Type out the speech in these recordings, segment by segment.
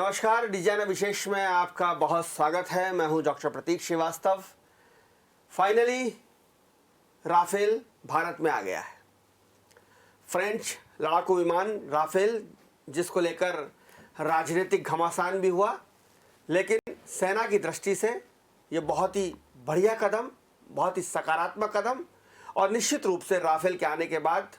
नमस्कार, डिजाइनर विशेष में आपका बहुत स्वागत है। मैं हूं डॉक्टर प्रतीक श्रीवास्तव। फाइनली राफेल भारत में आ गया है। फ्रेंच लड़ाकू विमान राफेल, जिसको लेकर राजनीतिक घमासान भी हुआ, लेकिन सेना की दृष्टि से ये बहुत ही बढ़िया कदम, बहुत ही सकारात्मक कदम, और निश्चित रूप से राफेल के आने के बाद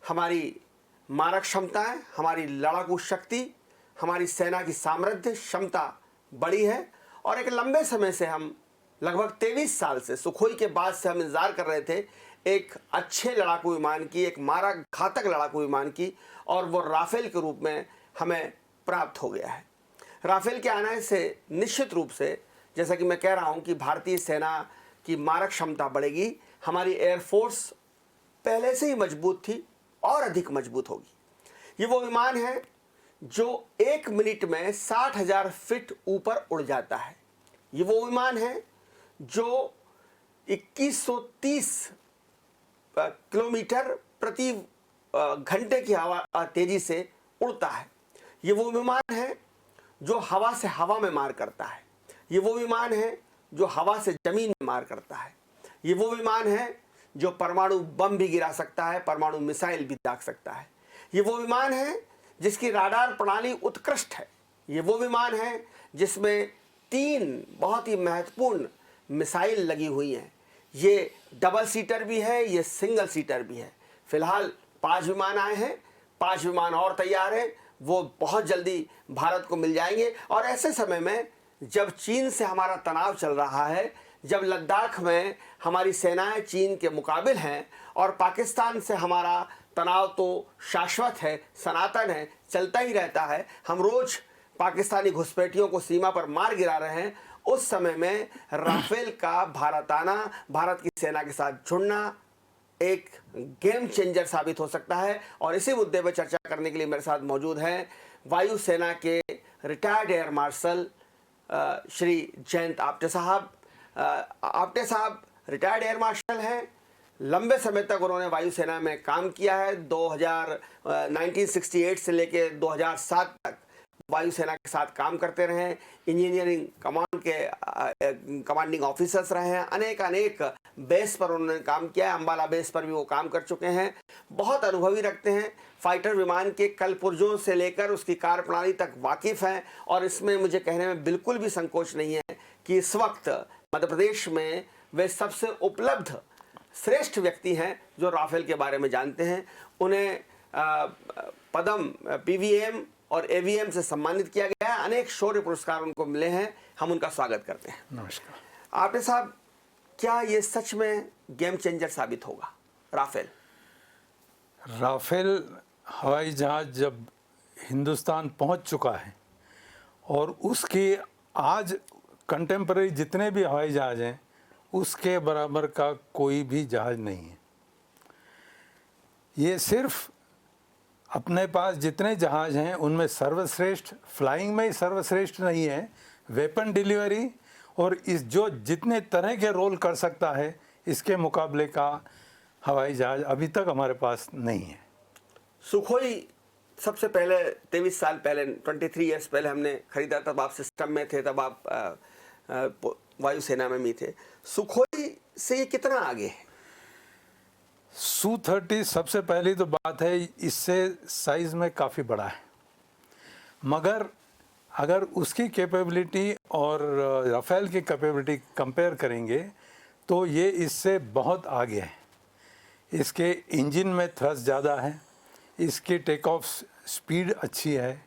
हमारी मारक क्षमताएं, हमारी लड़ाकू शक्ति, हमारी सेना की सामर्थ्य क्षमता बड़ी है। और एक लंबे समय से हम लगभग 23 साल से सुखोई के बाद से हम इंतजार कर रहे थे एक अच्छे लड़ाकू विमान की, एक मारक घातक लड़ाकू विमान की, और वो राफेल के रूप में हमें प्राप्त हो गया है। राफेल के आने से निश्चित रूप से, जैसा कि मैं कह रहा हूं, कि भारतीय सेना की मारक क्षमता बढ़ेगी। हमारी एयरफोर्स पहले से ही मजबूत थी और अधिक मजबूत होगी। ये वो विमान है जो 1 मिनट में 60,000 फीट ऊपर उड़ जाता है। ये वो विमान है जो 2130 किलोमीटर प्रति घंटे की हवा तेजी से उड़ता है। ये वो विमान है जो हवा से हवा में मार करता है। ये वो विमान है जो हवा से जमीन में मार करता है। ये वो विमान है जो परमाणु बम भी गिरा सकता है, परमाणु मिसाइल भी दाग सकता है। ये वो विमान है जिसकी राडार प्रणाली उत्कृष्ट है। ये वो विमान है जिसमें 3 बहुत ही महत्वपूर्ण मिसाइल लगी हुई हैं। ये डबल सीटर भी है, ये सिंगल सीटर भी है। फिलहाल 5 विमान आए हैं, 5 विमान और तैयार हैं। वो बहुत जल्दी भारत को मिल जाएंगे। और ऐसे समय में जब चीन से हमारा तनाव चल रहा है, जब लद्दाख में हमारी सेनाएं चीन के मुकाबिल हैं, और पाकिस्तान से हमारा तनाव तो शाश्वत है, सनातन है, चलता ही रहता है, हम रोज पाकिस्तानी घुसपैठियों को सीमा पर मार गिरा रहे हैं, उस समय में राफेल का भारत आना, भारत की सेना के साथ जुड़ना एक गेम चेंजर साबित हो सकता है। और इसी मुद्दे पर चर्चा करने के लिए मेरे साथ मौजूद हैं वायुसेना के retired air marshal Shri Jayant Apte साहब। आपटे साहब रिटायर्ड एयर मार्शल हैं। लंबे समय तक उन्होंने वायुसेना में काम किया है। 1968 से लेकर 2007 तक वायुसेना के साथ काम करते रहे हैं। इंजीनियरिंग कमांड के कमांडिंग ऑफिसर्स रहे हैं। अनेक बेस पर उन्होंने काम किया है। अंबाला बेस पर भी वो काम कर चुके हैं। बहुत अनुभवी रखते हैं। फाइटर विमान के कल पुर्जों से लेकर उसकी कार्यप्रणाली तक वाकिफ हैं। और इसमें मुझे कहने में बिल्कुल भी संकोच नहीं है कि इस वक्त मध्य प्रदेश में वे सबसे उपलब्ध श्रेष्ठ व्यक्ति हैं जो राफेल के बारे में जानते हैं। उन्हें पद्म, पीवीएम और एवीएम से सम्मानित किया गया है। अनेक शौर्य पुरस्कार उनको मिले हैं। हम उनका स्वागत करते हैं। नमस्कार। आपटे साहब, क्या ये सच में गेम चेंजर साबित होगा राफेल? राफेल हवाई जहाज जब हिंदुस्तान पहुंच चुका है, और उसके आज कंटेम्पररी जितने भी हवाई जहाज हैं उसके बराबर का कोई भी जहाज नहीं है। ये सिर्फ अपने पास जितने जहाज हैं उनमें सर्वश्रेष्ठ, फ्लाइंग में ही सर्वश्रेष्ठ नहीं है, वेपन डिलीवरी और इस जो जितने तरह के रोल कर सकता है, इसके मुकाबले का हवाई जहाज अभी तक हमारे पास नहीं है। सुखोई सबसे पहले 23 साल पहले, 23 ईयर्स पहले हमने खरीदा। तब आप सिस्टम में थे, तब आप वायुसेना में भी थे। सुखोई से ये कितना आगे है? Su-30 सबसे पहली तो बात है, इससे साइज में काफ़ी बड़ा है, मगर अगर उसकी कैपेबिलिटी और राफेल की कैपेबिलिटी कंपेयर करेंगे तो ये इससे बहुत आगे है। इसके इंजन में थ्रस्ट ज़्यादा है, इसकी टेक ऑफ स्पीड अच्छी है,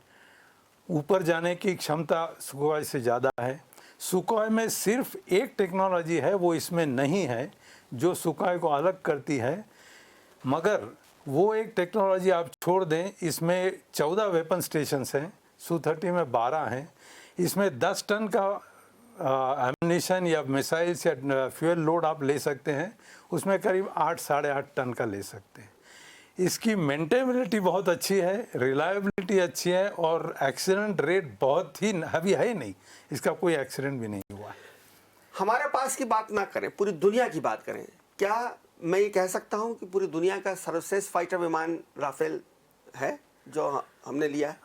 ऊपर जाने की क्षमता सुखोई से ज़्यादा है। सुखोई में सिर्फ एक टेक्नोलॉजी है, वो इसमें नहीं है, जो सुखोई को अलग करती है। मगर वो एक टेक्नोलॉजी आप छोड़ दें, इसमें 14 वेपन स्टेशंस हैं, Su-30 में 12 हैं। इसमें 10 टन का एम्यूनिशन या मिसाइल्स या फ्यूल लोड आप ले सकते हैं, उसमें करीब 8 साढ़े 8 टन का ले सकते हैं। इसकी मेंटेनेबिलिटी बहुत अच्छी है, रिलायबिलिटी अच्छी है, और एक्सीडेंट रेट बहुत ही अभी है नहीं, इसका कोई एक्सीडेंट भी नहीं हुआ है। हमारे पास की बात ना करें, पूरी दुनिया की बात करें, क्या मैं ये कह सकता हूं कि पूरी दुनिया का सर्वश्रेष्ठ फाइटर विमान राफेल है जो हमने लिया है?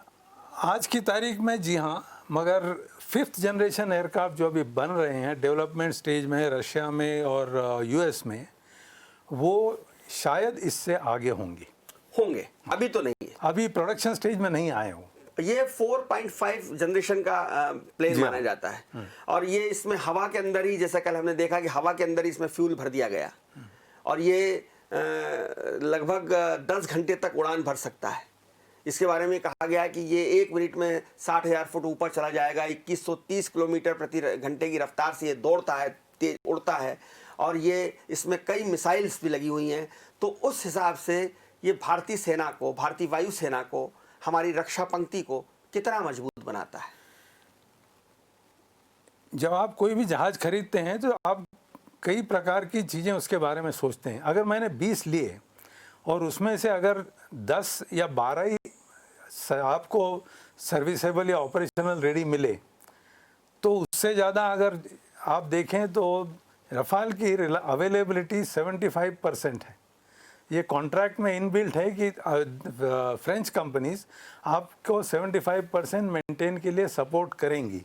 आज की तारीख में जी हाँ, मगर 5th जनरेशन एयरक्राफ्ट जो अभी बन रहे हैं डेवलपमेंट स्टेज में रशिया में और यूएस में, वो शायद इससे आगे होंगे, अभी तो नहीं है। अभी प्रोडक्शन स्टेज में नहीं आए हो। ये 4.5 जनरेशन का प्लेन माना जाता है और ये इसमें हवा के अंदर ही, जैसा कल हमने देखा कि हवा के अंदर ही इसमें फ्यूल भर दिया गया और ये लगभग 10 घंटे तक उड़ान भर सकता है। इसके बारे में कहा गया है कि ये 1 मिनट में 60,000 फुट ऊपर चला जाएगा, 2130 किलोमीटर प्रति घंटे की रफ्तार से ये दौड़ता है, तेज उड़ता है और ये इसमें कई मिसाइल्स भी लगी हुई हैं। तो उस हिसाब से ये भारतीय सेना को, भारतीय वायुसेना को, हमारी रक्षा पंक्ति को कितना मजबूत बनाता है। जब आप कोई भी जहाज़ खरीदते हैं तो आप कई प्रकार की चीज़ें उसके बारे में सोचते हैं। अगर मैंने 20 लिए और उसमें से अगर 10 या 12 ही आपको सर्विसेबल या ऑपरेशनल रेडी मिले, तो उससे ज़्यादा अगर आप देखें तो रफाल की अवेलेबिलिटी 75% है। ये कॉन्ट्रैक्ट में इनबिल्ट है कि फ्रेंच कंपनीज आपको 75% मेंटेन के लिए सपोर्ट करेंगी।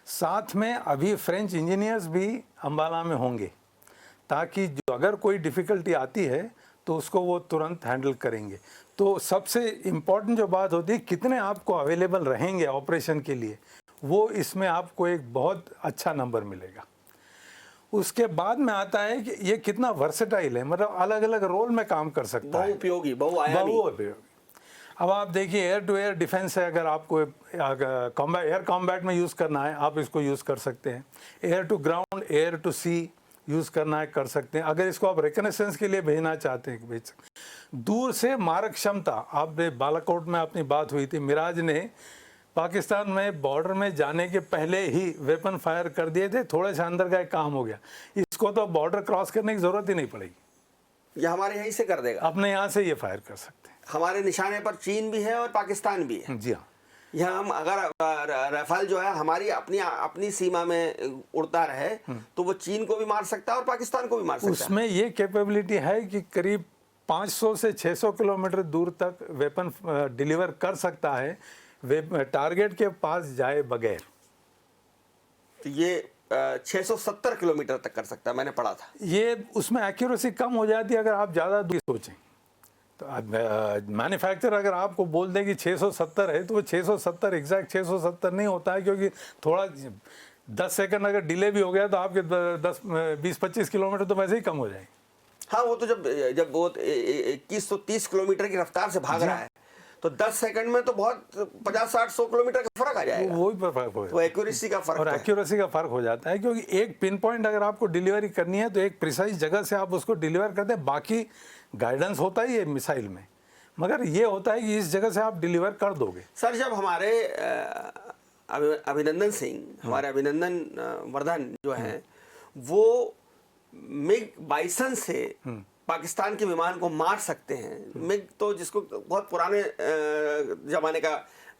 साथ में अभी फ्रेंच इंजीनियर्स भी अंबाला में होंगे ताकि जो अगर कोई डिफ़िकल्टी आती है तो उसको वो तुरंत हैंडल करेंगे। तो सबसे इम्पॉर्टेंट जो बात होती है कितने आपको अवेलेबल रहेंगे ऑपरेशन के लिए, वो इसमें आपको एक बहुत अच्छा नंबर मिलेगा। उसके बाद में आता है कि ये कितना वर्सेटाइल है, मतलब अलग अलग रोल में काम कर सकता है, बहुउपयोगी, बहुआयामी। अब आप देखिए एयर टू एयर डिफेंस है, अगर आपको एयर कॉम्बैट में यूज़ करना है आप इसको यूज़ कर सकते हैं। Air to ground, air to sea use करना है कर सकते हैं। अगर इसको आप रिकनेसेंस के लिए भेजना चाहते हैं भेज सकते हैं। दूर से मारक क्षमता, आप बालाकोट में अपनी बात हुई थी, मिराज ने पाकिस्तान में बॉर्डर में जाने के पहले ही वेपन फायर कर दिए थे, थोड़े से अंदर का एक काम हो गया। इसको तो बॉर्डर क्रॉस करने की ज़रूरत ही नहीं पड़ेगी, ये हमारे यहीं से कर देगा, अपने यहाँ से ये फायर कर सकते हैं। हमारे निशाने पर चीन भी है और पाकिस्तान भी है। जी हाँ, यहाँ हम अगर राफेल जो है हमारी अपनी सीमा में उड़ता रहे तो वो चीन को भी मार सकता है और पाकिस्तान को भी मार सकता है। उसमें ये कैपेबिलिटी है कि करीब 500 से 600 किलोमीटर दूर तक वेपन डिलीवर कर सकता है टारगेट के पास जाए बगैर। तो ये 670 किलोमीटर तक कर सकता है, मैंने पढ़ा था। ये उसमें एक्यूरेसी कम हो जाती है अगर आप ज़्यादा दूर सोचें। तो मैन्युफैक्चरर अगर आपको बोल दें कि 670 है तो वो 670 एग्जैक्ट 670 नहीं होता है, क्योंकि थोड़ा 10 सेकंड अगर डिले भी हो गया तो आपके 20-25 किलोमीटर तो वैसे ही कम हो जाएंगे। हाँ, वो तो जब वो 2130 किलोमीटर की रफ्तार से भाग रहा है तो 10 सेकंड में तो बहुत 50-60-100 किलोमीटर का फर्क आ जाएगा। वही फर्क हो, तो एक्यूरेसी का फर्क, और एक्यूरेसी का फर्क हो जाता है, क्योंकि एक पिन पॉइंट अगर आपको डिलीवरी करनी है तो एक प्रिसाइज जगह से आप उसको डिलीवर करते हैं। बाकी गाइडेंस होता ही है मिसाइल में, मगर ये होता है कि इस जगह से आप डिलीवर कर दोगे। सर, जब हमारे अभिनंदन सिंह, हमारे अभिनंदन वर्धन जो हैं, वो मिग 22 से पाकिस्तान के विमान को मार सकते हैं। मिग तो जिसको बहुत पुराने जमाने का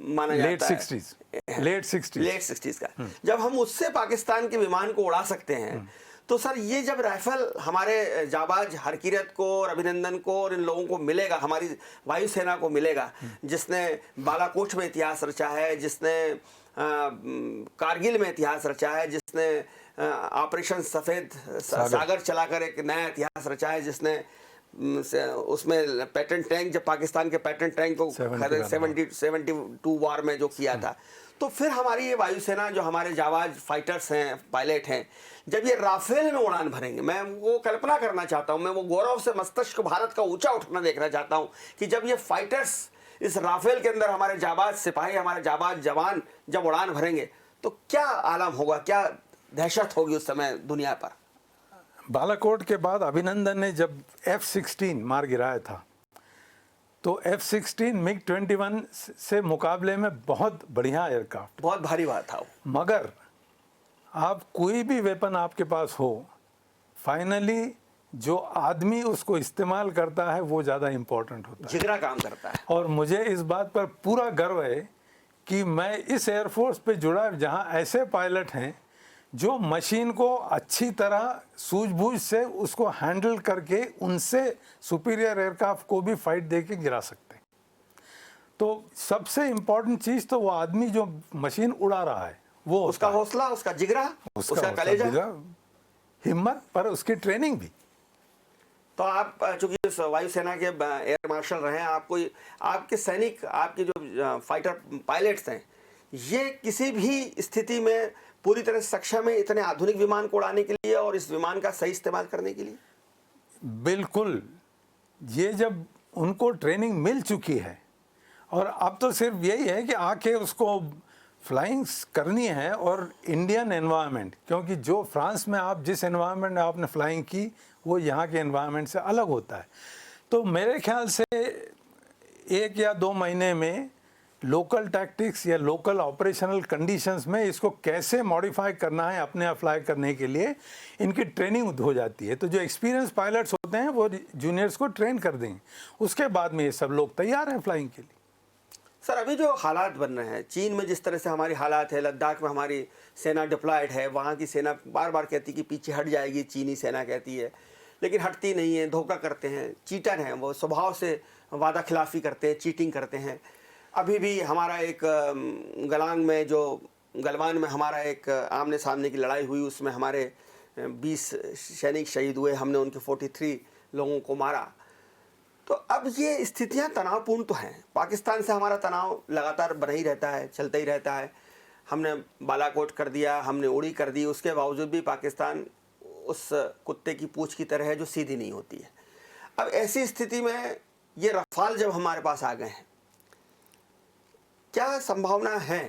माना जाता है, लेट 60s का, जब हम उससे पाकिस्तान के विमान को उड़ा सकते हैं, तो सर ये जब राइफल हमारे जाबाज हरकिरत को और अभिनंदन को और इन लोगों को मिलेगा, हमारी वायुसेना को मिलेगा, जिसने बालाकोट में इतिहास रचा है, जिसने कारगिल में इतिहास रचा है, जिसने ऑपरेशन सफ़ेद सागर चलाकर एक नया इतिहास रचा है, जिसने उसमें पैटर्न टैंक, जब पाकिस्तान के पैटर्न टैंक को 72 वार में जो किया था, तो फिर हमारी ये वायुसेना जो हमारे जाबाज फाइटर्स हैं, पायलट हैं, जब ये राफेल में उड़ान भरेंगे, मैं वो कल्पना करना चाहता हूँ, मैं वो गौरव से मस्तिष्क भारत का ऊंचा उठना देखना चाहता हूँ कि जब ये फाइटर्स इस राफेल के अंदर, हमारे जाबाज सिपाही, हमारे जाबाज जवान जब उड़ान भरेंगे तो क्या आलम होगा, क्या दहशत होगी उस समय दुनिया पर। बालाकोट के बाद अभिनंदन ने जब F-16 मार गिराया था तो F-16 मिग 21 से मुकाबले में बहुत बढ़िया एयरक्राफ्ट, बहुत भारी बात था वो। मगर आप कोई भी वेपन आपके पास हो, फाइनली जो आदमी उसको इस्तेमाल करता है वो ज़्यादा इम्पोर्टेंट होता है, जिगरा काम करता है। और मुझे इस बात पर पूरा गर्व है कि मैं इस एयरफोर्स पे जुड़ा जहां ऐसे पायलट हैं जो मशीन को अच्छी तरह सूझबूझ से उसको हैंडल करके उनसे सुपीरियर एयरक्राफ्ट को भी फाइट दे के गिरा सकते हैं। तो सबसे इम्पोर्टेंट चीज़ तो वो आदमी जो मशीन उड़ा रहा है वो उसका हौसला, उसका जिगरा, उसका कलेजा, हिम्मत, पर उसकी ट्रेनिंग भी। तो आप चूंकि वायुसेना के एयर मार्शल रहे हैं, आपको आपके सैनिक, आपके जो फाइटर पायलट्स हैं, ये किसी भी स्थिति में पूरी तरह से सक्षम है इतने आधुनिक विमान को उड़ाने के लिए और इस विमान का सही इस्तेमाल करने के लिए? बिल्कुल। ये जब उनको ट्रेनिंग मिल चुकी है और अब तो सिर्फ यही है कि आके उसको फ्लाइंग करनी है। और इंडियन एनवायरनमेंट, क्योंकि जो फ्रांस में आप जिस एनवायरनमेंट में आपने फ्लाइंग की वो यहाँ के एनवायरनमेंट से अलग होता है। तो मेरे ख्याल से 1 या 2 महीने में लोकल टैक्टिक्स या लोकल ऑपरेशनल कंडीशंस में इसको कैसे मॉडिफाई करना है अपने आप फ्लाई करने के लिए इनकी ट्रेनिंग हो जाती है। तो जो एक्सपीरियंस पायलट्स होते हैं वो जूनियर्स को ट्रेन कर देंगे, उसके बाद में ये सब लोग तैयार हैं फ्लाइंग के लिए। सर, अभी जो हालात बन रहे हैं चीन में, जिस तरह से हमारी हालात है, लद्दाख में हमारी सेना डिप्लॉयड है, वहाँ की सेना बार बार कहती कि पीछे हट जाएगी, चीनी सेना कहती है, लेकिन हटती नहीं है, धोखा करते हैं, चीटर हैं, वो स्वभाव से वादा खिलाफ़ी करते हैं, चीटिंग करते हैं। अभी भी हमारा एक गलांग में जो गलवान में हमारा एक आमने सामने की लड़ाई हुई, उसमें हमारे 20 सैनिक शहीद हुए, हमने उनके 43 लोगों को मारा। तो अब ये स्थितियां तनावपूर्ण तो हैं। पाकिस्तान से हमारा तनाव लगातार बना ही रहता है, चलता ही रहता है। हमने बालाकोट कर दिया, हमने उड़ी कर दी, उसके बावजूद भी पाकिस्तान उस कुत्ते की पूंछ की तरह है जो सीधी नहीं होती है। अब ऐसी स्थिति में ये रफाल जब हमारे पास आ गए हैं, क्या संभावना है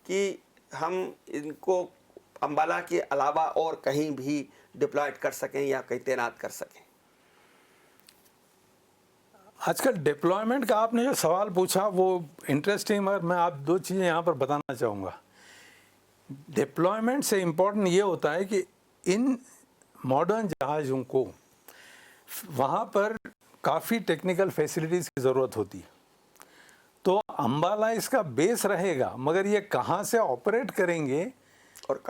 कि हम इनको अंबाला के अलावा और कहीं भी डिप्लॉयड कर सकें या कहीं तैनात कर सकें? आजकल डिप्लॉयमेंट का आपने जो सवाल पूछा वो इंटरेस्टिंग, मगर मैं आप 2 चीज़ें यहाँ पर बताना चाहूँगा। डिप्लॉयमेंट से इम्पोर्टेंट ये होता है कि इन मॉडर्न जहाज़ों को वहाँ पर काफ़ी टेक्निकल फैसिलिटीज़ की ज़रूरत होती है। तो अंबाला इसका बेस रहेगा, मगर ये कहाँ से ऑपरेट करेंगे और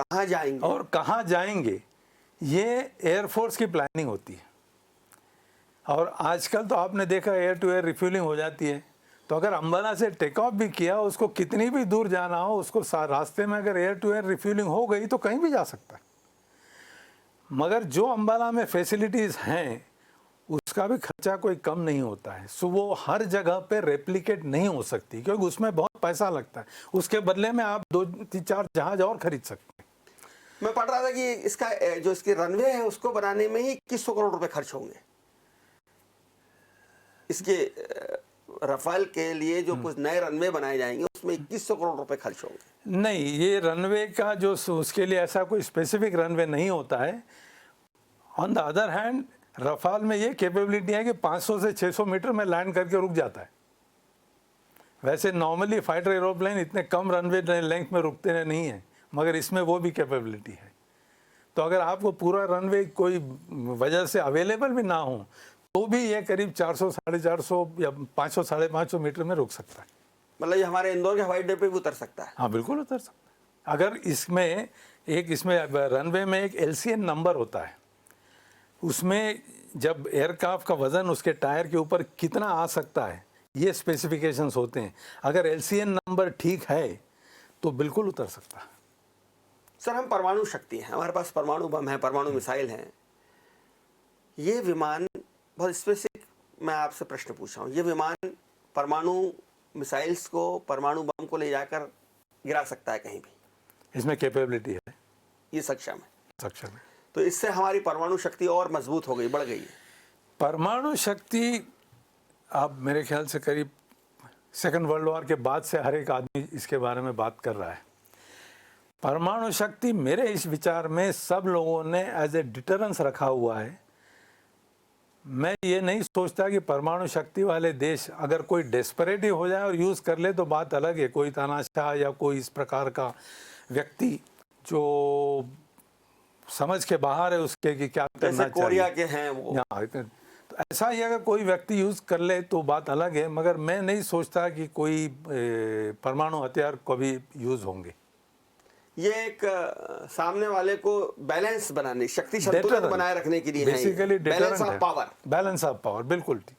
कहाँ जाएंगे ये एयरफोर्स की प्लानिंग होती है। और आजकल तो आपने देखा एयर टू एयर रिफ्यूलिंग हो जाती है। तो अगर अंबाला से टेक ऑफ भी किया, उसको कितनी भी दूर जाना हो, उसको रास्ते में अगर एयर टू एयर रिफ्यूलिंग हो गई तो कहीं भी जा सकता है। मगर जो अंबाला में फैसिलिटीज़ हैं उसका भी खर्चा कोई कम नहीं होता है। सो वो हर जगह पे रेप्लिकेट नहीं हो सकती, क्योंकि उसमें बहुत पैसा लगता है। उसके बदले में आप 2-4 जहाज़ और खरीद सकते हैं। मैं पढ़ रहा था कि इसका जो इसकी रनवे है उसको बनाने में ही 2100 करोड़ रुपए खर्च होंगे। इसके रफाल के लिए जो कुछ नए रनवे बनाए जाएंगे उसमें 2100 करोड़ रुपए खर्च होंगे। नहीं, ये रनवे का जो उसके लिए ऐसा कोई स्पेसिफिक रनवे नहीं होता है। On the other hand Rafale में ये कैपेबिलिटी है कि 500 से 600 मीटर में लैंड करके रुक जाता है। वैसे नॉर्मली फाइटर एरोप्लेन इतने कम रनवे लेंथ में रुकते नहीं हैं, मगर इसमें वो भी कैपेबिलिटी है। तो अगर आपको पूरा रनवे कोई वजह से अवेलेबल भी ना हो तो भी ये करीब 400, 450 या 500, 550 मीटर में रुक सकता है। मतलब ये हमारे इंदौर के हवाई अड्डे पे भी उतर सकता है? हाँ, बिल्कुल उतर सकता है। अगर इसमें रनवे में एक LCN नंबर होता है, उसमें जब एयरक्राफ्ट का वज़न उसके टायर के ऊपर कितना आ सकता है ये स्पेसिफिकेशंस होते हैं। अगर LCN नंबर ठीक है तो बिल्कुल उतर सकता है। सर, हम परमाणु शक्ति हैं, हमारे पास परमाणु बम है, परमाणु मिसाइल हैं। ये विमान बहुत स्पेसिफिक, मैं आपसे प्रश्न पूछ रहा हूँ, ये विमान परमाणु मिसाइल्स को, परमाणु बम को ले जाकर गिरा सकता है कहीं भी? इसमें कैपेबिलिटी है, ये सक्षम है। तो इससे हमारी परमाणु शक्ति और मजबूत हो गई, बढ़ गई है। परमाणु शक्ति अब मेरे ख्याल से करीब सेकंड वर्ल्ड वॉर के बाद से हर एक आदमी इसके बारे में बात कर रहा है। परमाणु शक्ति मेरे इस विचार में सब लोगों ने एज ए डिटरेंस रखा हुआ है। मैं ये नहीं सोचता कि परमाणु शक्ति वाले देश अगर कोई डेस्परेट ही हो जाए और यूज़ कर ले तो बात अलग है। कोई तानाशाह या कोई इस प्रकार का व्यक्ति जो समझ के बाहर है उसके कि क्या करना चाहिए, कोरिया के हैं वो, तो ऐसा ही अगर कोई व्यक्ति यूज़ कर ले तो बात अलग है। मगर मैं नहीं सोचता कि कोई परमाणु हथियार कभी यूज़ होंगे। ये एक सामने वाले को बैलेंस बनाने, शक्ति संतुलन बनाए रखने के लिए basically balance of power. Balance of power, बिल्कुल ठीक,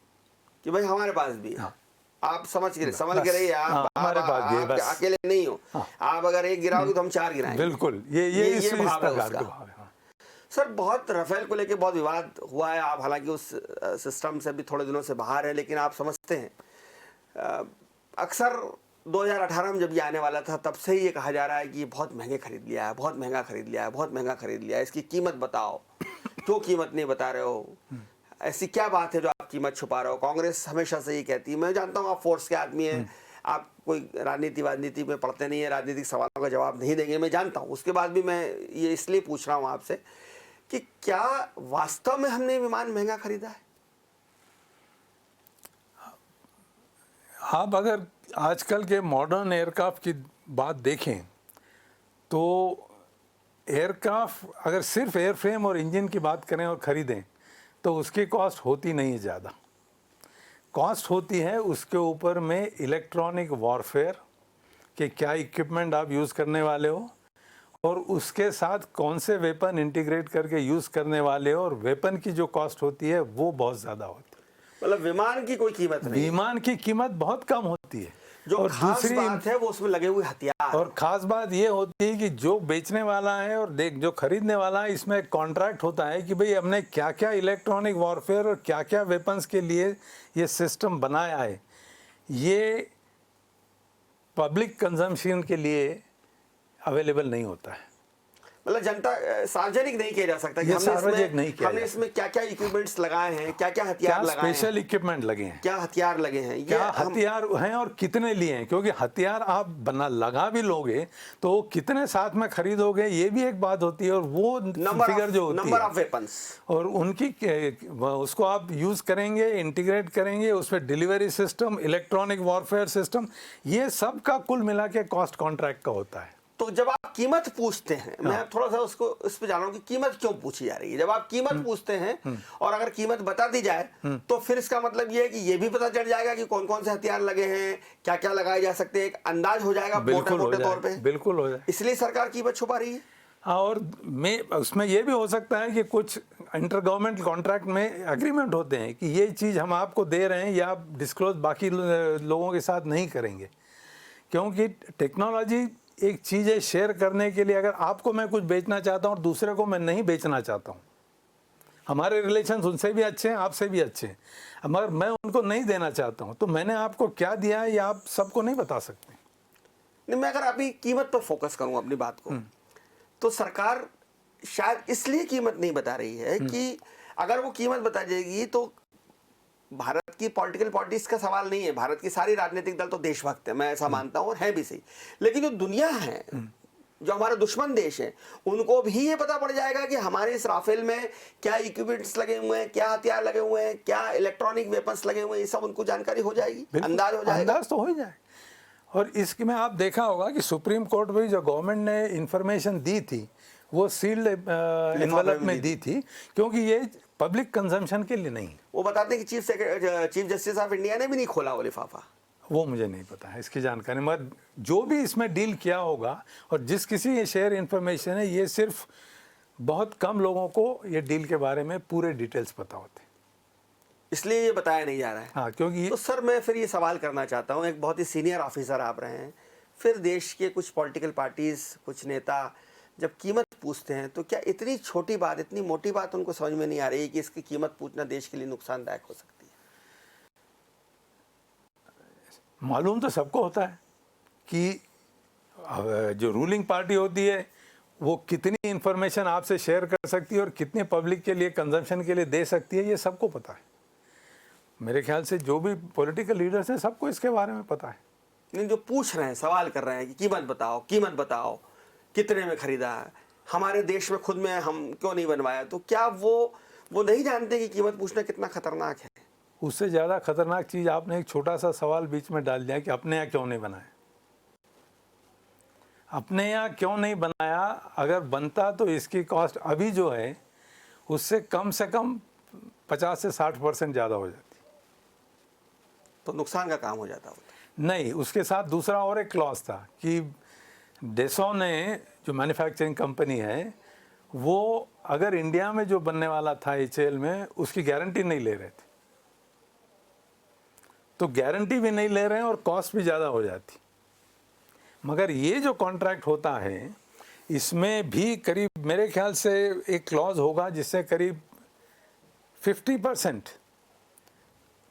कि भाई हमारे पास भी है। हाँ। आप समझ के संभल के रहिए, आप हमारे पास ये आप बस अकेले नहीं हो। आप अगर एक गिराओगे तो हम 4 गिराएंगे। बिल्कुल ये इस भाव है प्रकार उसका। का भाव है। हाँ। सर बहुत राफेल को लेके बहुत विवाद हुआ है, आप हालांकि उस सिस्टम से भी थोड़े दिनों से बाहर है, लेकिन आप समझते हैं अक्सर 2018 में जब ये आने वाला था तब से ही ये कहा जा रहा है कि ये बहुत महंगे खरीद लिया है, बहुत महंगा खरीद लिया है, बहुत महंगा खरीद लिया है, इसकी कीमत बताओ, क्यों कीमत नहीं बता रहे हो, ऐसी क्या बात है जो आप कीमत छुपा रहे हो। कांग्रेस हमेशा से ये कहती है, मैं जानता हूँ आप फोर्स के आदमी हैं, आप कोई राजनीति में पढ़ते नहीं है, राजनीतिक सवालों का जवाब नहीं देंगे, मैं जानता हूँ, उसके बाद भी मैं ये इसलिए पूछ रहा हूँ आपसे कि क्या वास्तव में हमने विमान महंगा खरीदा है? आप अगर आजकल के मॉडर्न एयरक्राफ्ट की बात देखें तो एयरक्राफ्ट अगर सिर्फ एयरफ्रेम और इंजन की बात करें और ख़रीदें तो उसकी कॉस्ट होती नहीं ज़्यादा। कॉस्ट होती है उसके ऊपर में इलेक्ट्रॉनिक वॉरफेयर के क्या इक्विपमेंट आप यूज़ करने वाले हो और उसके साथ कौन से वेपन इंटीग्रेट करके यूज़ करने वाले हो, और वेपन की जो कॉस्ट होती है वो बहुत ज़्यादा होती है। मतलब विमान की कोई कीमत नहीं, विमान की कीमत बहुत कम होती है। जो और खास दूसरी बात है वो उसमें लगे हुए हथियार। और ख़ास बात ये होती है कि जो बेचने वाला है और जो खरीदने वाला है, इसमें एक कॉन्ट्रैक्ट होता है कि भाई हमने क्या क्या इलेक्ट्रॉनिक वॉरफेयर और क्या क्या वेपन्स के लिए ये सिस्टम बनाया है, ये पब्लिक कंजम्पशन के लिए अवेलेबल नहीं होता है। मतलब जनता सार्वजनिक नहीं किया जा सकता कि ये सार्वजनिक नहीं किया हमने जा इसमें क्या क्या इक्विपमेंट्स लगाए हैं, क्या क्या क्या हथियार लगाए हैं, स्पेशल इक्विपमेंट लगे हैं, क्या हथियार लगे हैं, ये क्या हथियार हैं और कितने लिए हैं। क्योंकि हथियार आप लगा भी लोगे तो वो कितने साथ में खरीदोगे ये भी एक बात होती है, और वो फिगर जो होती नंबर है ऑफ वेपन्स और उनकी उसको आप यूज़ करेंगे, इंटीग्रेट करेंगे, उसमें delivery system, electronic warfare system, ये सब का कुल मिला के कॉस्ट कॉन्ट्रैक्ट का होता है। तो जब आप कीमत पूछते हैं, मैं थोड़ा सा उसको इस पे जान रहा हूं कि कीमत क्यों पूछी जा रही है। जब आप कीमत पूछते हैं और अगर कीमत बता दी जाए तो फिर इसका मतलब ये है कि ये भी पता चल जाएगा कि कौन कौन से हथियार लगे हैं, क्या क्या लगाए जा सकते हैं, एक अंदाज हो जाएगा मोटे मोटे तौर पे। बिल्कुल हो जाए। इसलिए सरकार कीमत छुपा रही है। हाँ, और उसमें ये भी हो सकता है कि कुछ इंटर गवर्नमेंट कॉन्ट्रैक्ट में एग्रीमेंट होते हैं कि ये चीज़ हम आपको दे रहे हैं, या आप डिस्क्लोज बाकी लोगों के साथ नहीं करेंगे। क्योंकि टेक्नोलॉजी एक चीज़ है शेयर करने के लिए। अगर आपको मैं कुछ बेचना चाहता हूँ और दूसरे को मैं नहीं बेचना चाहता हूँ, हमारे रिलेशंस उनसे भी अच्छे हैं, आपसे भी अच्छे हैं, मगर मैं उनको नहीं देना चाहता हूँ, तो मैंने आपको क्या दिया है ये आप सबको नहीं बता सकते। नहीं, मैं अगर अभी कीमत पर फोकस करूँ अपनी बात को, तो सरकार शायद इसलिए कीमत नहीं बता रही है कि अगर वो कीमत बता जाएगी तो भारत की पॉलिटिकल पार्टीज का सवाल नहीं है, भारत की सारी राजनीतिक दल तो देशभक्त है, मैं ऐसा मानता हूँ और है भी सही। लेकिन जो दुनिया है, जो हमारे दुश्मन देश है, उनको भी ये पता पड़ जाएगा कि हमारे इस राफेल में क्या इक्विपमेंट्स लगे हुए हैं, क्या हथियार लगे हुए हैं, क्या इलेक्ट्रॉनिक वेपन्स लगे हुए हैं, ये सब उनको जानकारी हो जाएगी, अंदाज हो जाएगा। अंदाज तो हो ही जाए। और इसमें आप देखा होगा कि सुप्रीम कोर्ट में जो गवर्नमेंट ने इंफॉर्मेशन दी थी वो सील्ड एनवलप में दी थी, क्योंकि ये पब्लिक कंजम्पशन के लिए नहीं। वो बताते हैं कि चीफ जस्टिस ऑफ इंडिया ने भी नहीं खोला वो लिफाफा। वो मुझे नहीं पता है इसकी जानकारी, मगर जो भी इसमें डील किया होगा और जिस किसी ये शेयर इन्फॉर्मेशन है, ये सिर्फ बहुत कम लोगों को ये डील के बारे में पूरे डिटेल्स पता होते हैं, इसलिए ये बताया नहीं जा रहा है। हाँ, क्योंकि तो सर मैं फिर ये सवाल करना चाहता हूँ, एक बहुत ही सीनियर ऑफिसर आप रहे हैं, फिर देश के कुछ पॉलिटिकल पार्टीज, कुछ नेता जब कीमत पूछते हैं तो क्या इतनी छोटी बात, इतनी मोटी बात उनको समझ में नहीं आ रही कि इसकी कीमत पूछना देश के लिए नुकसानदायक हो सकती है? मालूम तो सबको होता है कि जो रूलिंग पार्टी होती है वो कितनी इंफॉर्मेशन आपसे शेयर कर सकती है और कितने पब्लिक के लिए कंजम्पशन के लिए दे सकती है, ये सबको पता है। मेरे ख्याल से जो भी पॉलिटिकल लीडर्स हैं सबको इसके बारे में पता है। नहीं, जो पूछ रहे हैं, सवाल कर रहे हैं कि कीमत बताओ, कीमत बताओ, कितने में खरीदा है, हमारे देश में खुद में हम क्यों नहीं बनवाया, तो क्या वो नहीं जानते कि कीमत पूछना कितना खतरनाक है? उससे ज़्यादा खतरनाक चीज़ आपने एक छोटा सा सवाल बीच में डाल दिया कि अपने यहाँ क्यों नहीं बनाया। अपने यहाँ क्यों नहीं बनाया, अगर बनता तो इसकी कॉस्ट अभी जो है उससे कम से कम 50 से 60% ज़्यादा हो जाती। तो नुकसान का काम हो जाता होता। नहीं, उसके साथ दूसरा और एक क्लॉज था कि डेसो ने जो मैन्युफैक्चरिंग कंपनी है वो अगर इंडिया में जो बनने वाला था HAL में, उसकी गारंटी नहीं ले रहे थे। तो गारंटी भी नहीं ले रहे हैं और कॉस्ट भी ज़्यादा हो जाती। मगर ये जो कॉन्ट्रैक्ट होता है इसमें भी करीब मेरे ख्याल से एक क्लॉज होगा जिससे करीब 50%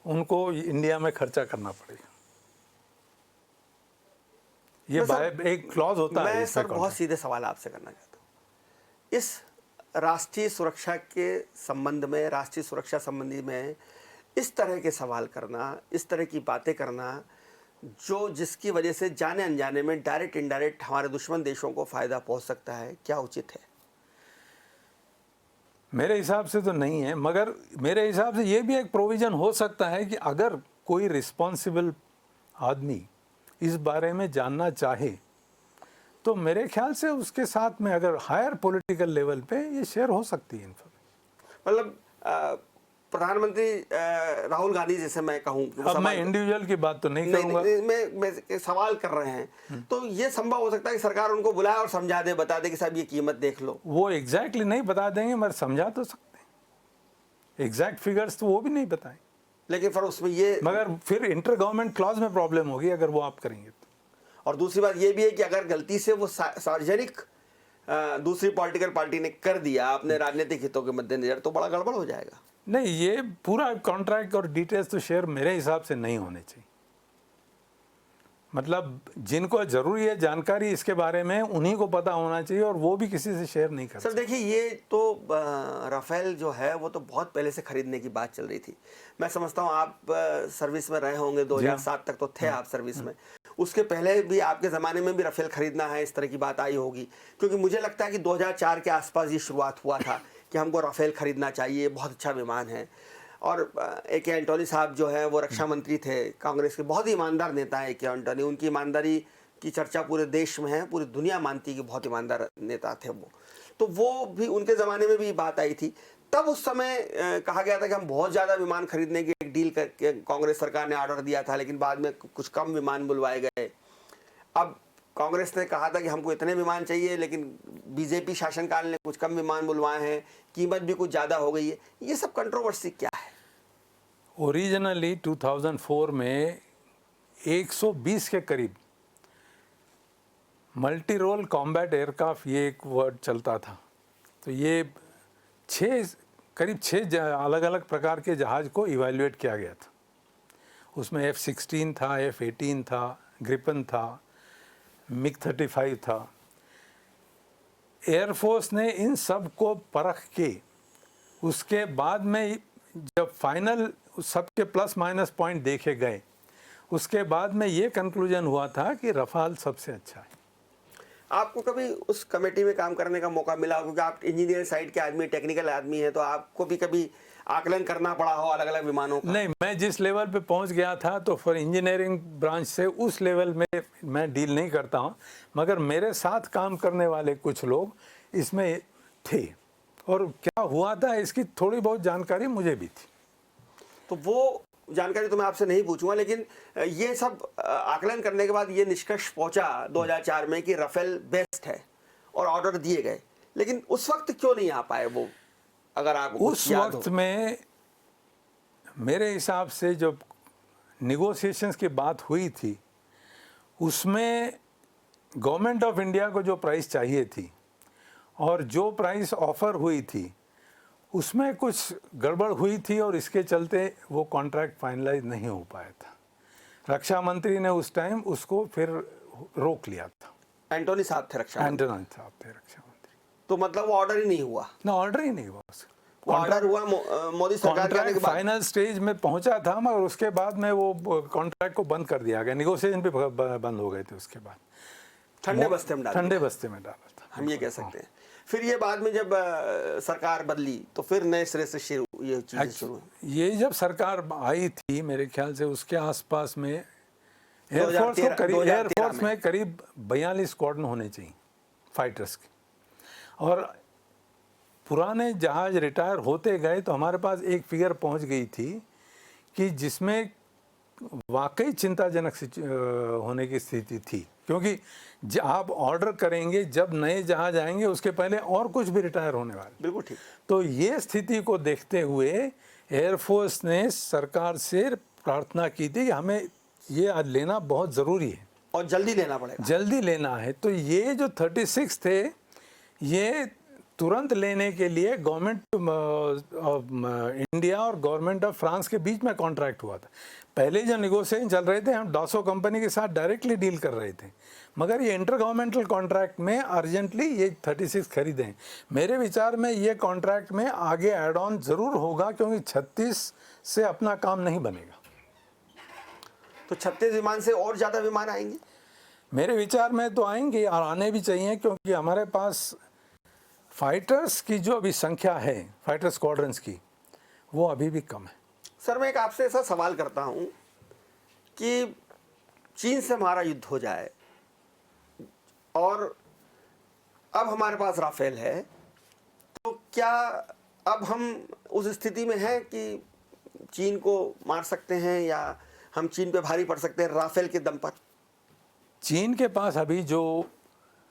उनको इंडिया में खर्चा करना पड़ेगा। ये एक क्लॉज होता है। मैं सर बहुत सीधे सवाल आपसे करना चाहता हूँ। इस राष्ट्रीय सुरक्षा के संबंध में, राष्ट्रीय सुरक्षा संबंधी में इस तरह के सवाल करना, इस तरह की बातें करना जो जिसकी वजह से जाने अनजाने में डायरेक्ट इनडायरेक्ट हमारे दुश्मन देशों को फायदा पहुंच सकता है, क्या उचित है? मेरे हिसाब से तो नहीं है, मगर मेरे हिसाब से ये भी एक प्रोविज़न हो सकता है कि अगर कोई रिस्पॉन्सिबल आदमी इस बारे में जानना चाहे तो मेरे ख्याल से उसके साथ में अगर हायर पॉलिटिकल लेवल पे ये शेयर हो सकती है इन्फॉर्मेशन। मतलब प्रधानमंत्री राहुल गांधी जैसे मैं कहूँ, अब मैं इंडिविजुअल की बात तो नहीं करूँगा, मैं सवाल कर रहे हैं तो ये संभव हो सकता है कि सरकार उनको बुलाए और समझा दे, बता दे कि साहब ये कीमत देख लो। वो एग्जैक्टली नहीं बता देंगे मगर समझा तो सकते हैं। एग्जैक्ट फिगर्स तो वो भी नहीं बताएं, लेकिन फिर उसमें ये, मगर फिर इंटर गवर्नमेंट क्लॉज में प्रॉब्लम होगी अगर वो आप करेंगे तो। और दूसरी बात ये भी है कि अगर गलती से वो सार्वजनिक दूसरी पॉलिटिकल पार्टी ने कर दिया अपने राजनीतिक हितों के मद्देनजर तो बड़ा गड़बड़ हो जाएगा। नहीं, ये पूरा कॉन्ट्रैक्ट और डिटेल्स तो शेयर मेरे हिसाब से नहीं होने चाहिए। मतलब जिनको जरूरी है जानकारी इसके बारे में उन्हीं को पता होना चाहिए और वो भी किसी से शेयर नहीं कर सर देखिए, ये तो राफेल जो है वो तो बहुत पहले से खरीदने की बात चल रही थी। मैं समझता हूँ आप सर्विस में रहे होंगे, 2007 तक तो थे आप सर्विस में। उसके पहले भी आपके ज़माने में भी राफेल खरीदना है, इस तरह की बात आई होगी, क्योंकि मुझे लगता है कि 2004 के आसपास ये शुरुआत हुआ था कि हमको राफेल खरीदना चाहिए, बहुत अच्छा विमान है। और ए.के. एंटोनी साहब जो है वो रक्षा मंत्री थे, कांग्रेस के बहुत ही ईमानदार नेता है ए.के. एंटोनी। उनकी ईमानदारी की चर्चा पूरे देश में है, पूरी दुनिया मानती है कि बहुत ईमानदार नेता थे वो। तो वो भी उनके ज़माने में भी बात आई थी। तब उस समय कहा गया था कि हम बहुत ज़्यादा विमान खरीदने की एक डील करके कांग्रेस सरकार ने ऑर्डर दिया था, लेकिन बाद में कुछ कम विमान बुलवाए गए। अब कांग्रेस ने कहा था कि हमको इतने विमान चाहिए, लेकिन बीजेपी शासनकाल ने कुछ कम विमान बुलवाए हैं, कीमत भी कुछ ज़्यादा हो गई है। ये सब कंट्रोवर्सी क्या है? ओरिजिनली 2004 में 120 के करीब मल्टी रोल कॉम्बैट एयरक्राफ्ट, ये एक वर्ड चलता था। तो ये करीब 6 अलग अलग प्रकार के जहाज़ को इवैल्यूएट किया गया था। उसमें F-16 था, F-18 था, ग्रिपन था, MiG-35 था। एयरफोर्स ने इन सब को परख के उसके बाद में जब फाइनल सबके प्लस माइनस पॉइंट देखे गए, उसके बाद में ये कंक्लूजन हुआ था कि रफाल सबसे अच्छा है। आपको कभी उस कमेटी में काम करने का मौका मिला, क्योंकि आप इंजीनियर साइड के आदमी, टेक्निकल आदमी हैं, तो आपको भी कभी आकलन करना पड़ा हो अलग अलग विमानों का? नहीं, मैं जिस लेवल पे पहुंच गया था तो फिर इंजीनियरिंग ब्रांच से उस लेवल में मैं डील नहीं करता हूं, मगर मेरे साथ काम करने वाले कुछ लोग इसमें थे और क्या हुआ था इसकी थोड़ी बहुत जानकारी मुझे भी थी। तो वो जानकारी तो मैं आपसे नहीं पूछूंगा, लेकिन ये सब आकलन करने के बाद ये निष्कर्ष पहुंचा 2004 में कि राफेल बेस्ट है और ऑर्डर दिए गए, लेकिन उस वक्त क्यों नहीं आ पाए वो? अगर आप उस वक्त में मेरे हिसाब से जब निगोशिएशंस की बात हुई थी उसमें गवर्नमेंट ऑफ इंडिया को जो प्राइस चाहिए थी और जो प्राइस ऑफर हुई थी उसमें कुछ गड़बड़ हुई थी और इसके चलते वो कॉन्ट्रैक्ट फाइनलाइज नहीं हो पाया था। रक्षा मंत्री ने उस टाइम उसको फिर रोक लिया था। एंटोनी साहब थे रक्षा मंत्री। एंटोनी साहब थे रक्षा मंत्री। तो मतलब वो ऑर्डर ही नहीं हुआ? ना, ऑर्डर ही नहीं हुआ। ऑर्डर हुआ मोदी सरकार के आने के बाद, फाइनल स्टेज में पहुंचा था, मगर उसके बाद में वो कॉन्ट्रैक्ट को बंद कर दिया गया, निगोशिएशन भी बंद हो गए थे। उसके बाद ठंडे बस्ते में डाला था, हम ये कह सकते हैं। फिर ये बाद में जब सरकार बदली तो फिर नए सिरे से ये चीजें शुरू हुई। ये जब सरकार आई थी मेरे ख्याल से उसके आसपास में एयरफोर्स में करीब 42 स्क्वाड्रन होने चाहिए फाइटर्स के, और पुराने जहाज रिटायर होते गए तो हमारे पास एक फिगर पहुंच गई थी कि जिसमें वाकई चिंताजनक होने की स्थिति थी, क्योंकि आप ऑर्डर करेंगे जब नए जहाज आएंगे उसके पहले और कुछ भी रिटायर होने वाले। बिल्कुल ठीक। तो ये स्थिति को देखते हुए एयरफोर्स ने सरकार से प्रार्थना की थी कि हमें ये आज लेना बहुत ज़रूरी है और जल्दी लेना पड़ेगा। जल्दी लेना है। तो ये जो 36 थे ये तुरंत लेने के लिए गवर्नमेंट ऑफ इंडिया और गवर्नमेंट ऑफ फ्रांस के बीच में कॉन्ट्रैक्ट हुआ था। पहले जो निगोशिएशन चल रहे थे हम डॉसो कंपनी के साथ डायरेक्टली डील कर रहे थे, मगर ये इंटर गवर्नमेंटल कॉन्ट्रैक्ट में अर्जेंटली ये 36 खरीदे हैं। मेरे विचार में ये कॉन्ट्रैक्ट में आगे ऐड ऑन ज़रूर होगा क्योंकि 36 से अपना काम नहीं बनेगा। तो 36 विमान से और ज़्यादा विमान आएंगे? मेरे विचार में तो आएंगे और आने भी चाहिए, क्योंकि हमारे पास फाइटर्स की जो अभी संख्या है फाइटर स्क्वाड्रंस की वो अभी भी कम है। सर मैं एक आपसे ऐसा सवाल करता हूं कि चीन से हमारा युद्ध हो जाए और अब हमारे पास राफेल है, तो क्या अब हम उस स्थिति में हैं कि चीन को मार सकते हैं या हम चीन पे भारी पड़ सकते हैं राफेल के दम पर? चीन के पास अभी जो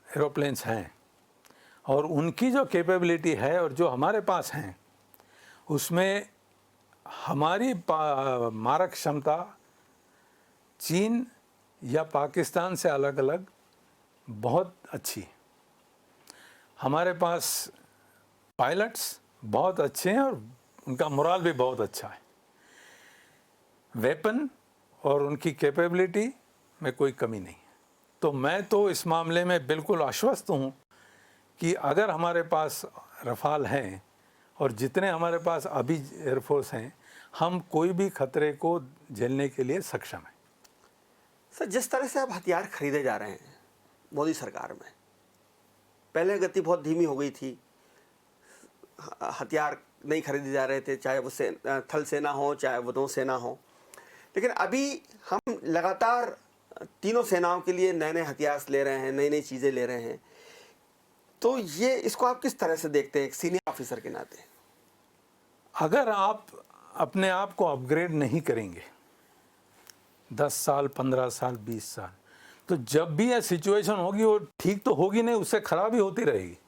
एरोप्लेन्स हैं और उनकी जो कैपेबिलिटी है और जो हमारे पास हैं उसमें हमारी मारक क्षमता चीन या पाकिस्तान से अलग अलग बहुत अच्छी है। हमारे पास पायलट्स बहुत अच्छे हैं और उनका मोराल भी बहुत अच्छा है। वेपन और उनकी कैपेबिलिटी में कोई कमी नहीं है। तो मैं तो इस मामले में बिल्कुल आश्वस्त हूँ कि अगर हमारे पास रफाल हैं और जितने हमारे पास अभी एयरफोर्स हैं, हम कोई भी खतरे को झेलने के लिए सक्षम हैं। सर जिस तरह से अब हथियार खरीदे जा रहे हैं मोदी सरकार में, पहले गति बहुत धीमी हो गई थी, हथियार नहीं खरीदे जा रहे थे, चाहे वो थल सेना हो चाहे वो नौसेना हो, लेकिन अभी हम लगातार तीनों सेनाओं के लिए नए नए हथियार ले रहे हैं, नई नई चीज़ें ले रहे हैं। तो ये इसको आप किस तरह से देखते हैं एक सीनियर ऑफिसर के नाते? अगर आप अपने आप को अपग्रेड नहीं करेंगे 10 साल 15 साल 20 साल, तो जब भी यह सिचुएशन होगी वो ठीक तो होगी नहीं, उससे खराब ही होती रहेगी।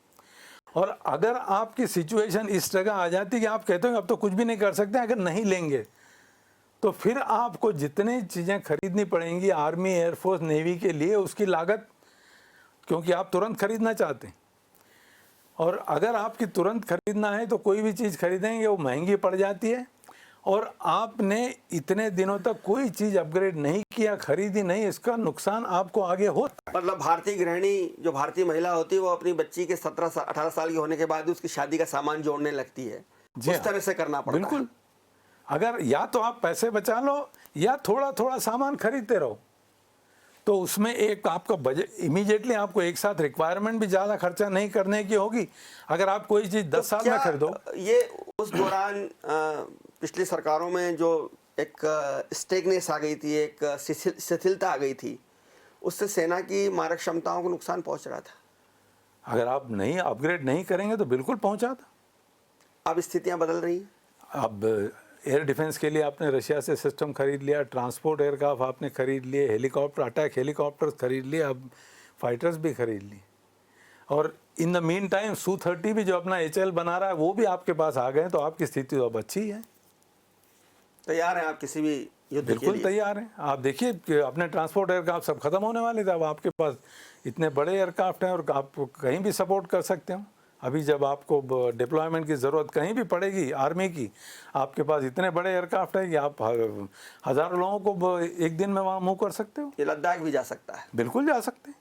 और अगर आपकी सिचुएशन इस जगह आ जाती कि आप कहते हो अब तो कुछ भी नहीं कर सकते, अगर नहीं लेंगे तो फिर आपको जितनी चीज़ें खरीदनी पड़ेंगी आर्मी एयरफोर्स नेवी के लिए, उसकी लागत, क्योंकि आप तुरंत खरीदना चाहते हैं, और अगर आपकी तुरंत खरीदना है तो कोई भी चीज़ खरीदेंगे वो महंगी पड़ जाती है। और आपने इतने दिनों तक कोई चीज़ अपग्रेड नहीं किया, खरीदी नहीं, इसका नुकसान आपको आगे होता है। मतलब भारतीय गृहिणी जो भारतीय महिला होती है वो अपनी बच्ची के 17-18 साल की होने के बाद उसकी शादी का सामान जोड़ने लगती है, उस तरह से करना पड़ता है। बिल्कुल। अगर या तो आप पैसे बचा लो या थोड़ा थोड़ा सामान खरीदते रहो, तो उसमें एक आपका बजट इमीडिएटली आपको एक साथ रिक्वायरमेंट भी ज़्यादा खर्चा नहीं करने की होगी। अगर आप कोई चीज़ 10 साल में खरीदो। ये उस दौरान पिछली सरकारों में जो एक स्टेगनेस आ गई थी, एक शिथिलता आ गई थी, उससे सेना की मारक क्षमताओं को नुकसान पहुंच रहा था। अगर आप नहीं अपग्रेड नहीं करेंगे तो बिल्कुल पहुंचा था। अब स्थितियां बदल रही हैं। अब एयर डिफेंस के लिए आपने रशिया से सिस्टम खरीद लिया, ट्रांसपोर्ट एयरक्राफ्ट आपने खरीद लिए, हेलीकॉप्टर अटैक हेलीकॉप्टर्स खरीद लिए, अब फाइटर्स भी खरीद लिए। और in the mean time Su-30 भी जो अपना HL बना रहा है वो भी आपके पास आ गए, तो आपकी स्थिति तो अब अच्छी है। तैयार हैं आप किसी भी युद्ध के लिए? बिल्कुल तैयार हैं। आप देखिए कि अपने ट्रांसपोर्ट एयरक्राफ्ट सब खत्म होने वाले थे, अब आपके पास इतने बड़े एयरक्राफ्ट हैं और आप कहीं भी सपोर्ट कर सकते हो। अभी जब आपको डिप्लॉयमेंट की ज़रूरत कहीं भी पड़ेगी आर्मी की, आपके पास इतने बड़े एयरक्राफ्ट हैं कि आप हज़ारों लोगों को एक दिन में वहाँ मूव कर सकते हो। ये लद्दाख भी जा सकता है? बिल्कुल जा सकते हैं।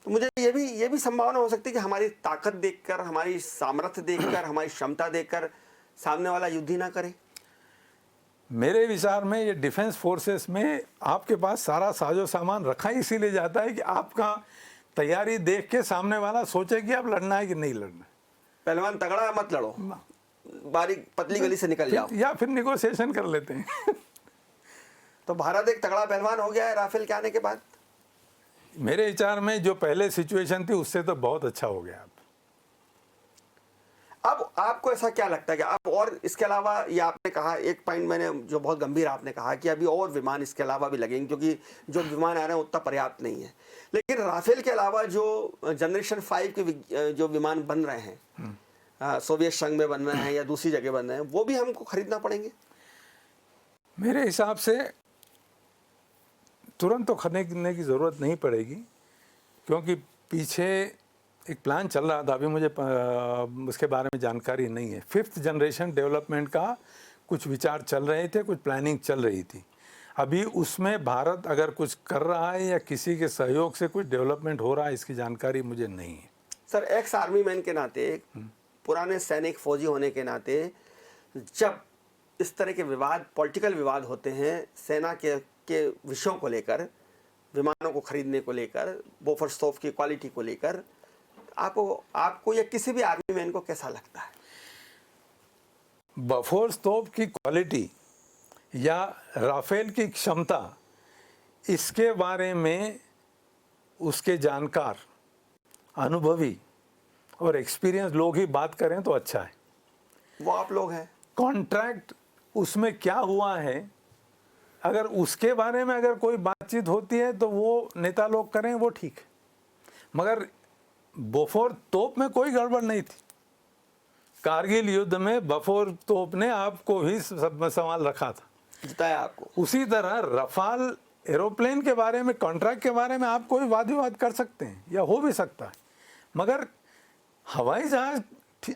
तो मुझे ये भी संभावना हो सकती है कि हमारी ताकत देखकर, हमारी सामर्थ्य देखकर, हमारी क्षमता देखकर सामने वाला युद्ध ही ना करे। मेरे विचार में ये डिफेंस फोर्सेस में आपके पास सारा साजो सामान रखा ही इसीलिए जाता है कि आपका तैयारी देख के सामने वाला सोचे कि अब लड़ना है कि नहीं लड़ना। पहलवान तगड़ा है, मत लड़ो, बारीक पतली गली से निकल जाओ, या फिर निगोशिएशन कर लेते हैं। तो भारत एक तगड़ा पहलवान हो गया है राफेल के आने के बाद। मेरे विचार में जो पहले सिचुएशन थी उससे तो बहुत अच्छा हो गया। अब आपको ऐसा क्या लगता है कि अब और इसके अलावा, ये आपने कहा एक पॉइंट मैंने जो बहुत गंभीर आपने कहा कि अभी और विमान इसके अलावा भी लगेंगे, क्योंकि जो विमान आ रहे हैं उतना पर्याप्त नहीं है। लेकिन राफेल के अलावा जो जनरेशन 5 के जो विमान बन रहे हैं, सोवियत संघ में बन रहे हैं या दूसरी जगह बन रहे हैं, वो भी हमको खरीदना पड़ेंगे। मेरे हिसाब से तुरंत तो खरीदने की ज़रूरत नहीं पड़ेगी, क्योंकि पीछे एक प्लान चल रहा था, अभी मुझे उसके बारे में जानकारी नहीं है। 5th जनरेशन डेवलपमेंट का कुछ विचार चल रहे थे, कुछ प्लानिंग चल रही थी। अभी उसमें भारत अगर कुछ कर रहा है या किसी के सहयोग से कुछ डेवलपमेंट हो रहा है, इसकी जानकारी मुझे नहीं है। सर, एक्स आर्मी मैन के नाते, पुराने सैनिक फौजी होने के नाते, जब इस तरह के विवाद, पॉलिटिकल विवाद होते हैं सेना के विषयों को लेकर, विमानों को खरीदने को लेकर, बोफोर्स तोप की क्वालिटी को लेकर, आपको या किसी भी आर्मी मैन को कैसा लगता है? बोफोर्स तोप की क्वालिटी या राफेल की क्षमता, इसके बारे में उसके जानकार, अनुभवी और एक्सपीरियंस लोग ही बात करें तो अच्छा है। वो आप लोग हैं। कॉन्ट्रैक्ट उसमें क्या हुआ है, अगर उसके बारे में अगर कोई बातचीत होती है तो वो नेता लोग करें, वो ठीक है। मगर बोफोर तोप में कोई गड़बड़ नहीं थी। कारगिल युद्ध में बोफोर तोप ने आपको ही संभाल रखा था, जिताया आपको। उसी तरह रफाल एरोप्लेन के बारे में, कॉन्ट्रैक्ट के बारे में आप कोई वाद विवाद कर सकते हैं या हो भी सकता है, मगर हवाई जहाज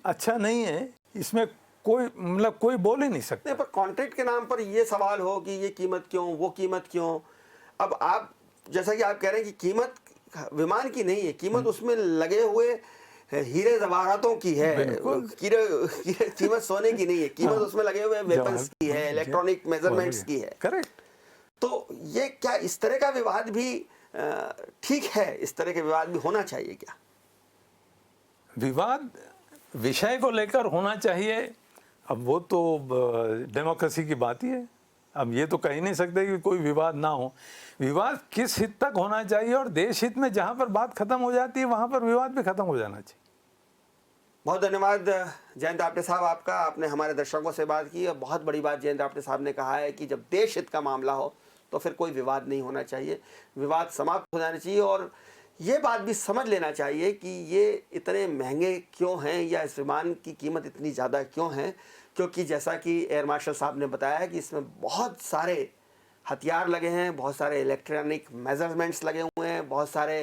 अच्छा नहीं है, इसमें कोई मतलब कोई बोल ही नहीं सकता। नहीं, पर कॉन्ट्रैक्ट के नाम पर ये सवाल हो कि ये कीमत क्यों, वो कीमत क्यों। अब आप जैसा कि आप कह रहे हैं कि कीमत विमान की नहीं है, कीमत उसमें लगे हुए हीरे जवाहरातों की है। कीमत सोने की नहीं है, कीमत उसमें लगे हुए वेपन्स की है, इलेक्ट्रॉनिक मेजरमेंट्स की है। करेक्ट। तो ये क्या इस तरह का विवाद भी ठीक है? इस तरह के विवाद भी होना चाहिए क्या? विवाद विषय को लेकर होना चाहिए, अब वो तो डेमोक्रेसी की बात ही है। अब ये तो कह ही नहीं सकते कि कोई विवाद ना हो। विवाद किस हित तक होना चाहिए, और देश हित में जहाँ पर बात खत्म हो जाती है वहाँ पर विवाद भी खत्म हो जाना चाहिए। बहुत धन्यवाद जयंत आपटे साहब आपका, आपने हमारे दर्शकों से बात की। और बहुत बड़ी बात जयंत आपटे साहब ने कहा है कि जब देश हित का मामला हो तो फिर कोई विवाद नहीं होना चाहिए, विवाद समाप्त हो जाना चाहिए। और ये बात भी समझ लेना चाहिए कि ये इतने महंगे क्यों हैं या इस विमान की कीमत इतनी ज़्यादा क्यों है, क्योंकि जैसा कि एयर मार्शल साहब ने बताया कि इसमें बहुत सारे हथियार लगे हैं, बहुत सारे इलेक्ट्रॉनिक मेजरमेंट्स लगे हुए हैं, बहुत सारे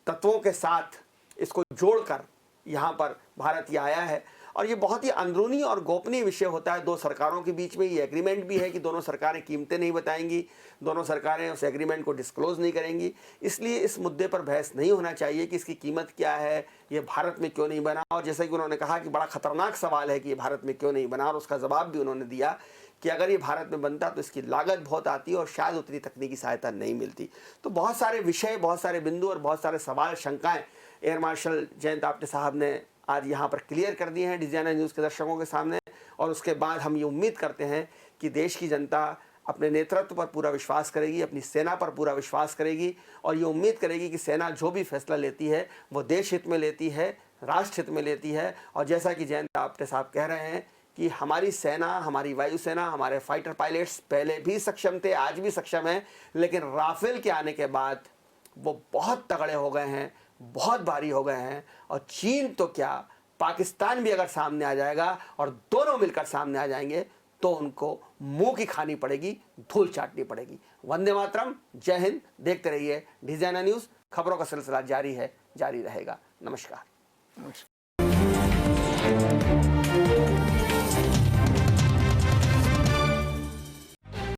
तत्वों के साथ इसको जोड़कर यहाँ पर भारत ये आया है। और ये बहुत ही अंदरूनी और गोपनीय विषय होता है दो सरकारों के बीच में। ये एग्रीमेंट भी है कि दोनों सरकारें कीमतें नहीं बताएंगी, दोनों सरकारें उस एग्रीमेंट को डिस्क्लोज नहीं करेंगी। इसलिए इस मुद्दे पर बहस नहीं होना चाहिए कि इसकी कीमत क्या है, ये भारत में क्यों नहीं बना। और जैसे कि उन्होंने कहा कि बड़ा खतरनाक सवाल है कि ये भारत में क्यों नहीं बना, और उसका जवाब भी उन्होंने दिया कि अगर ये भारत में बनता तो इसकी लागत बहुत आती और शायद उतनी तकनीकी सहायता नहीं मिलती। तो बहुत सारे विषय, बहुत सारे बिंदु और बहुत सारे सवाल, शंकाएँ एयर मार्शल जयंत आपटे साहब ने आज यहाँ पर क्लियर कर दिए हैं डिजाइनर न्यूज़ के दर्शकों के सामने। और उसके बाद हम ये उम्मीद करते हैं कि देश की जनता अपने नेतृत्व पर पूरा विश्वास करेगी, अपनी सेना पर पूरा विश्वास करेगी, और ये उम्मीद करेगी कि सेना जो भी फैसला लेती है वो देश हित में लेती है, राष्ट्र हित में लेती है। और जैसा कि जयंत आपटे साहब कह रहे हैं कि हमारी सेना, हमारी वायुसेना, हमारे फाइटर पायलट्स पहले भी सक्षम थे, आज भी सक्षम हैं, लेकिन राफेल के आने के बाद वो बहुत तगड़े हो गए हैं, बहुत भारी हो गए हैं। और चीन तो क्या, पाकिस्तान भी अगर सामने आ जाएगा और दोनों मिलकर सामने आ जाएंगे तो उनको मुंह की खानी पड़ेगी, धूल चाटनी पड़ेगी। वंदे मातरम, जय हिंद। देखते रहिए डिजाइनर न्यूज़, खबरों का सिलसिला जारी है, जारी रहेगा। नमस्कार।